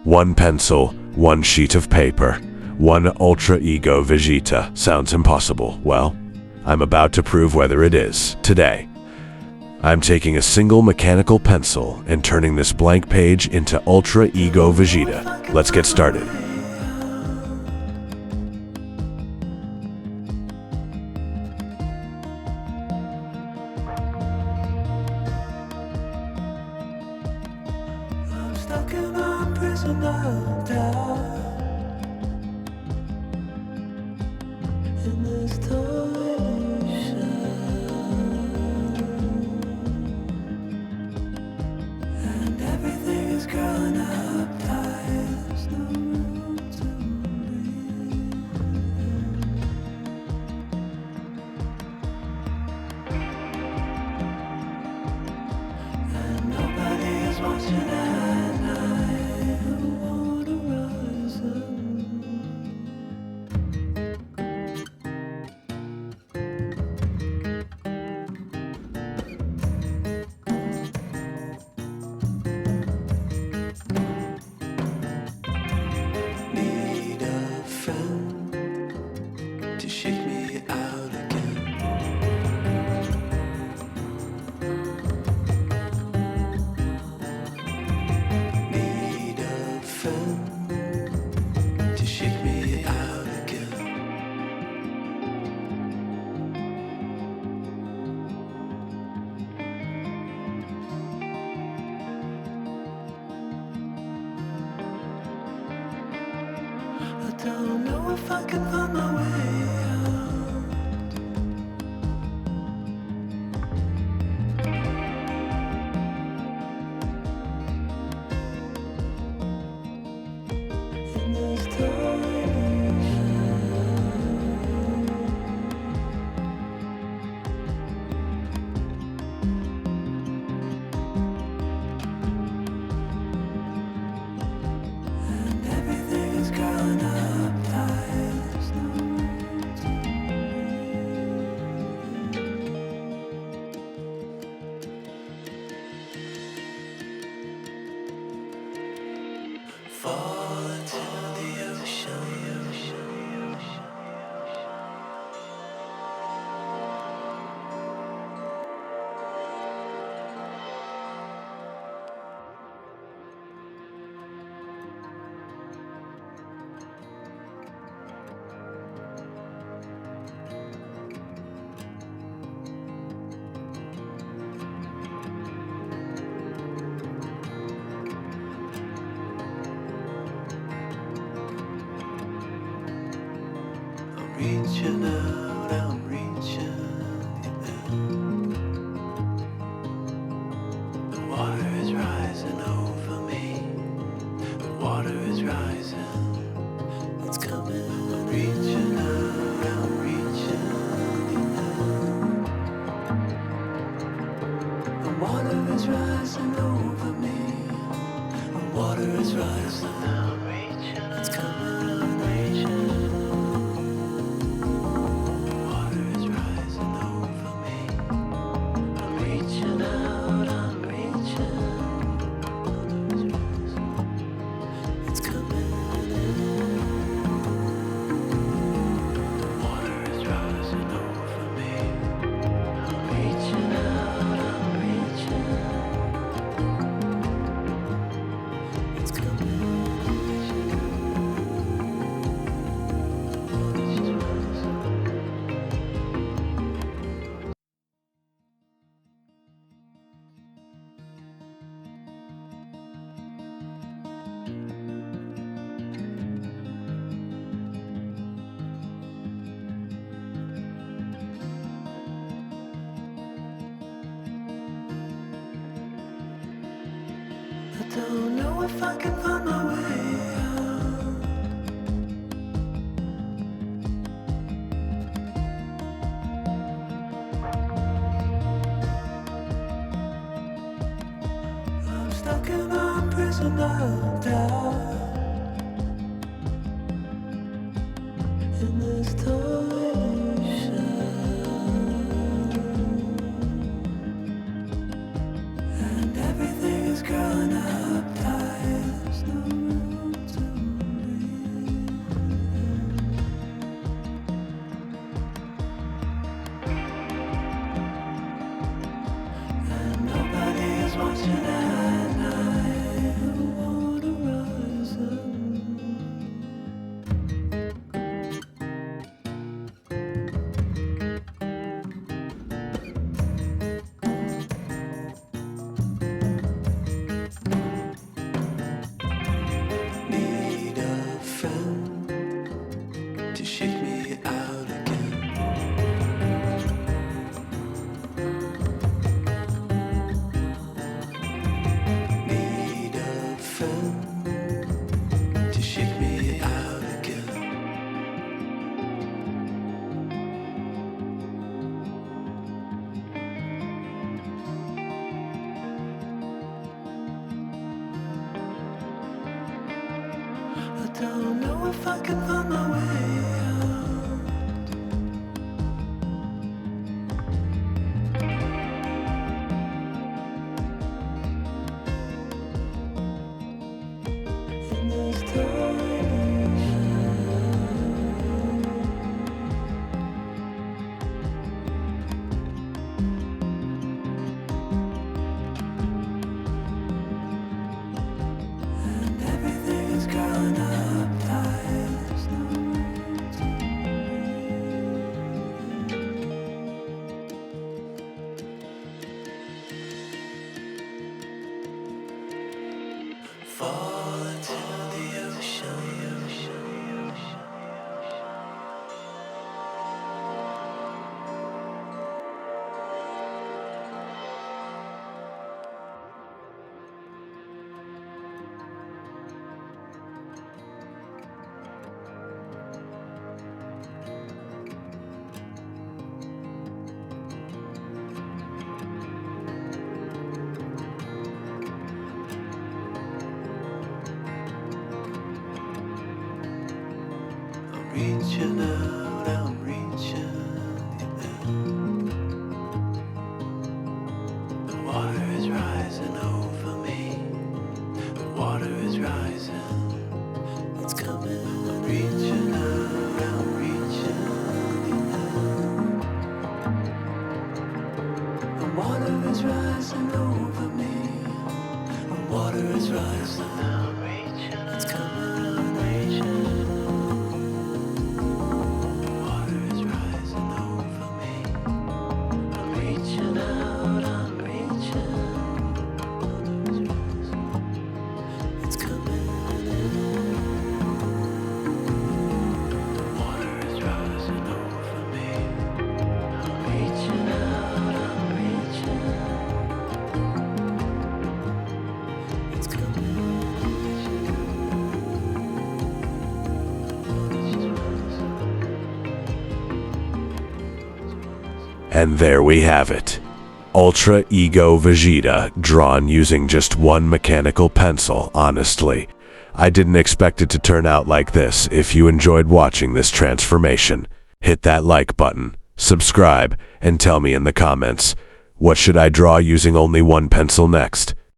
One pencil, one sheet of paper, one Ultra Ego Vegeta. Sounds impossible. Well, I'm about to prove whether it is. Today, I'm taking a single mechanical pencil and turning this blank page into Ultra Ego Vegeta. Let's get started. I'm stuck in a prison of doubt. In this tiny shell, and everything is growing up tight. There's no room to breathe, and nobody is watching at night. I wanna rise up. Need a friend to shake me out again. Need a friend to shake me out again. I don't know if I can find my way out. In this tiny shell, and everything is growing up tight. There's no room to breathe. Fall into the ocean. I'm reaching out, I'm reaching out. The water is rising over me. The water is rising. It's coming. I'm reaching out, I'm reaching out. The water is rising over me. The water is rising. I'm reaching. It's coming. I'm reaching. Water is rising over me. I'm reaching out, I'm reaching. Water is rising. It's coming in. Water is rising over me. I'm reaching out, I'm reaching. It's coming in. Water is rising. I don't know if I can find my way out. I'm stuck in a prison of doubt. In this tiny shell, and everything is growing up tight. There's no room don't know if I can find my way out. In this tiny and everything is growing up tight. There's no way to fall into the ocean. I'm reaching out, I'm reaching in. The water is rising over me. The water is rising. It's coming. I'm reaching out, I'm reaching in. The water is rising over me. The water is rising. I'm reaching. It's coming. I'm reaching. Water is rising over me. I'm reaching out, I'm reaching. Water is rising. It's coming in. Water is rising over me. I'm reaching out, I'm reaching. It's coming. And there we have it. Ultra Ego Vegeta, drawn using just one mechanical pencil. Honestly, I didn't expect it to turn out like this. If you enjoyed watching this transformation, hit that like button, subscribe, and tell me in the comments, what should I draw using only one pencil next?